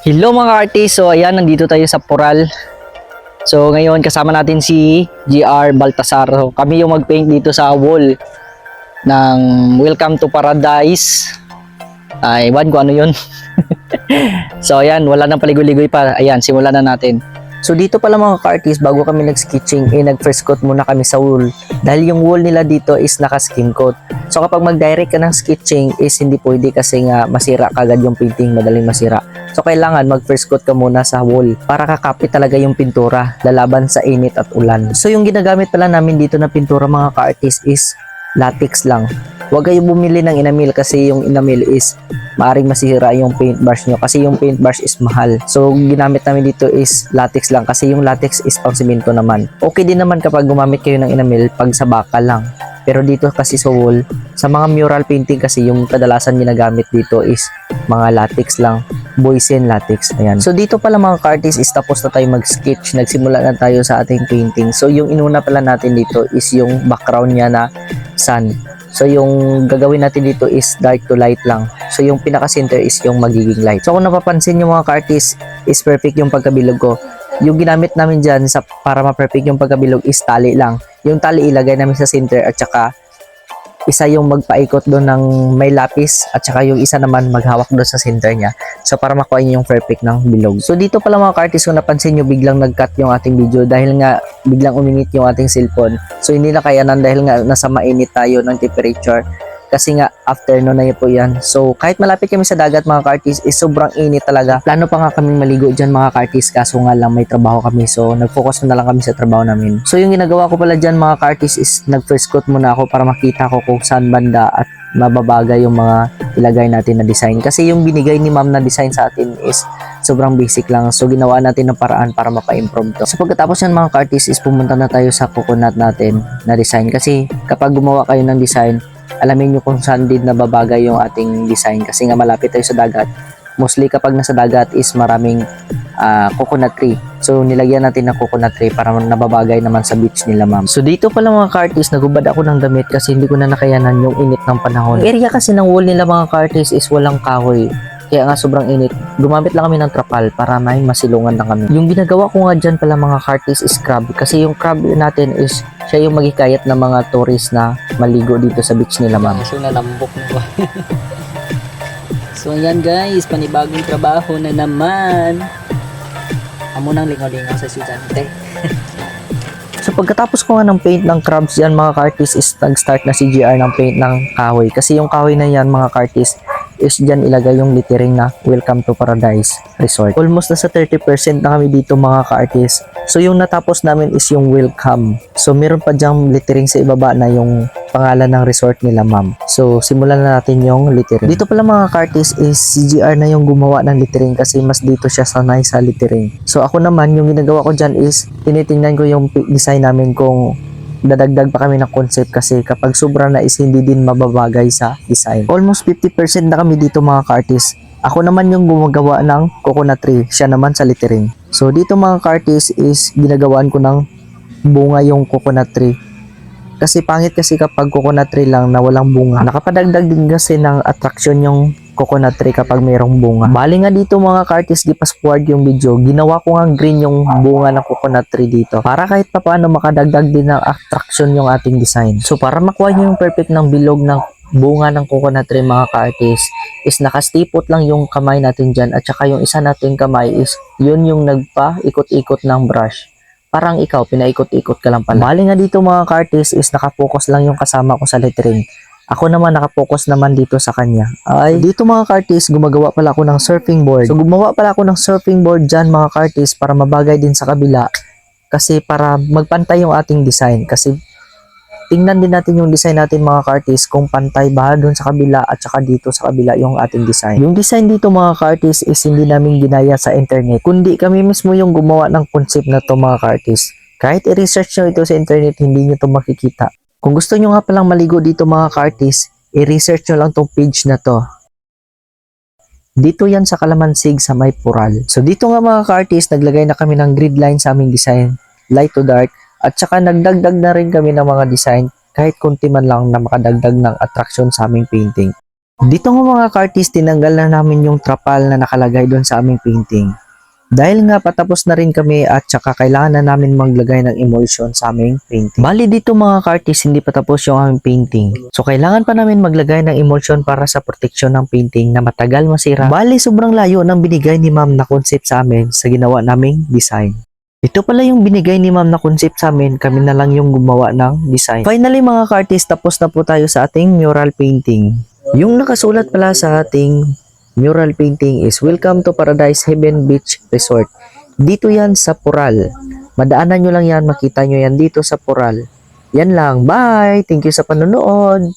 Hello mga artist, so ayan, nandito tayo sa Poral. So ngayon kasama natin si GR Baltasar. So, kami yung mag-paint dito sa wall ng Welcome to Paradise. Ay, ewan ko ano yun. So ayan, wala nang paligoy-ligoy pa. Ayan, simulan na natin. So dito pala mga ka-artist, bago kami nag-sketching, nag-first coat muna kami sa wall. Dahil yung wall nila dito is naka-skim coat. So kapag mag-direct ka ng sketching is hindi pwede kasi nga masira kagad yung painting, madaling masira. So kailangan mag-first coat ka muna sa wall para kakapit talaga yung pintura, lalaban sa init at ulan. So yung ginagamit pala namin dito na pintura mga ka-artist is latex lang. Huwag kayong bumili ng enamel kasi yung enamel is maaring masira yung paint brush nyo kasi yung paint brush is mahal. So ginamit namin dito is latex lang kasi yung latex is pang simento naman. Okay din naman kapag gumamit kayo ng enamel pag sa bakal lang. Pero dito kasi sa wall, sa mga mural painting kasi yung kadalasan ginagamit dito is mga latex lang. Boysen latex. Ayan. So dito pala mga ka-artist is tapos na tayo mag-sketch. Nagsimula na tayo sa ating painting. So yung inuna pala natin dito is yung background niya na sun. So yung gagawin natin dito is dark to light lang. So yung pinaka-center is yung magiging light. So kung napapansin yung mga ka-artist is perfect yung pagkabilog ko. Yung ginamit namin dyan para ma-perfect yung pagkabilog is tali lang. Yung tali ilagay namin sa center at saka isa yung magpaikot doon ng may lapis at saka yung isa naman maghawak doon sa center niya. So para makuha niyo yung perfect ng bilog. So dito pala mga ka-artist kung napansin nyo biglang nag-cut yung ating video dahil nga biglang uminit yung ating cellphone. So hindi na kayanan dahil nga nasa mainit tayo ng temperature. Kasi nga afternoon na yun po yan. So kahit malapit kami sa dagat mga ka-artist is sobrang init talaga. Plano pa nga kaming maligo dyan mga ka-artist kaso nga lang may trabaho kami. So nag-focus na lang kami sa trabaho namin. So yung ginagawa ko pala dyan mga ka-artist is nag-first coat muna ako para makita ko kung saan banda at mababagay yung mga ilagay natin na design. Kasi yung binigay ni ma'am na design sa atin is sobrang basic lang. So ginawa natin ng paraan para mapa-improve to. So pagkatapos yan mga ka-artist is pumunta na tayo sa coconut natin na design. Kasi kapag gumawa kayo ng design, alamin nyo kung saan din nababagay yung ating design kasi nga malapit tayo sa dagat. Mostly kapag nasa dagat is maraming coconut tree. So nilagyan natin ng coconut tree para nababagay naman sa beach nila ma'am. So dito pala mga ka-artist, nagubad ako ng damit kasi hindi ko na nakayanan yung init ng panahon. Yung area kasi ng wall nila mga ka-artist is walang kahoy. Kaya nga sobrang init. Gumamit lang kami ng trapal para may masilungan lang kami. Yung ginagawa ko nga dyan pala mga ka-artist is crab. Kasi yung crab natin is siya yung magikayat ng mga tourist na maligo dito sa beach nila ma'am. So nalambok na ba? So ayan guys, panibagong trabaho na naman. Amo nang lingaw-lingaw sa estudyante. So pagkatapos ko nga ng paint ng crabs yan mga ka-artist is nag-start na si GR ng paint ng kahoy. Kasi yung kahoy na yan mga ka-artist is dyan ilagay yung lettering na Welcome to Paradise Resort. Almost nasa 30% na kami dito mga ka-artist. So yung natapos namin is yung welcome. So meron pa dyang lettering sa ibaba na yung pangalan ng resort nila ma'am. So simulan na natin yung lettering. Dito pala mga ka-artist is si GR na yung gumawa ng lettering kasi mas dito siya sanay sa lettering. So ako naman yung ginagawa ko dyan is tinitingnan ko yung design namin kung dadagdag pa kami ng concept kasi kapag sobra na is hindi din mababagay sa design. Almost 50% na kami dito mga ka-artist. Ako naman yung gumagawa ng coconut tree, siya naman sa lettering. So dito mga ka-artist is ginagawaan ko ng bunga yung coconut tree. Kasi pangit kasi kapag coconut tree lang na walang bunga. Nakapadagdag din kasi ng attraction yung coconut tree kapag mayroong bunga. Bali nga dito mga ka-artist, di-fast forward yung video. Ginawa ko nga green yung bunga ng coconut tree dito. Para kahit pa paano makadagdag din ng attraction yung ating design. So para makuha nyo yung perfect ng bilog ng bunga ng coconut tree mga ka-artist is nakastipot lang yung kamay natin dyan at saka yung isa nating kamay is yun yung nagpa-ikot-ikot ng brush. Parang ikaw, pinaikot-ikot ka lang pala. Bali nga dito mga ka-artist is nakapokus lang yung kasama ko sa lettering. Ako naman nakapokus naman dito sa kanya. Ay, dito mga ka-artist, gumagawa pala ako ng surfing board. So gumawa pala ako ng surfing board dyan mga ka-artist para mabagay din sa kabila. Kasi para magpantay yung ating design. Kasi tingnan din natin yung design natin mga ka-artist kung pantay ba doon sa kabila at saka dito sa kabila yung ating design. Yung design dito mga ka-artist is hindi namin ginaya sa internet. Kundi kami mismo yung gumawa ng concept na to mga ka-artist. Kahit i-research nyo ito sa internet, hindi nyo to makikita. Kung gusto nyo nga palang maligo dito mga ka-artist, i-research nyo lang tong page na to. Dito yan sa Kalamansig sa may Poral. So dito nga mga ka-artist, naglagay na kami ng grid line sa aming design, light to dark, at saka nagdagdag na rin kami ng mga design kahit konti man lang na makadagdag ng attraction sa aming painting. Dito nga mga ka-artist, tinanggal na namin yung trapal na nakalagay doon sa aming painting. Dahil nga patapos na rin kami at saka kailangan na namin maglagay ng emulsion sa aming painting. Bali dito mga ka-artist, hindi pa tapos yung aming painting. So kailangan pa namin maglagay ng emulsion para sa proteksyon ng painting na matagal masira. Bali sobrang layo ng binigay ni ma'am na concept sa amin sa ginawa naming design. Ito pala yung binigay ni ma'am na concept sa amin, kami na lang yung gumawa ng design. Finally mga ka-artist, tapos na po tayo sa ating mural painting. Yung nakasulat pala sa ating mural painting is Welcome to Paradise Heaven Beach Resort. Dito yan sa Pural. Madaanan nyo lang yan, makita nyo yan dito sa Pural. Yan lang, bye! Thank you sa panonood!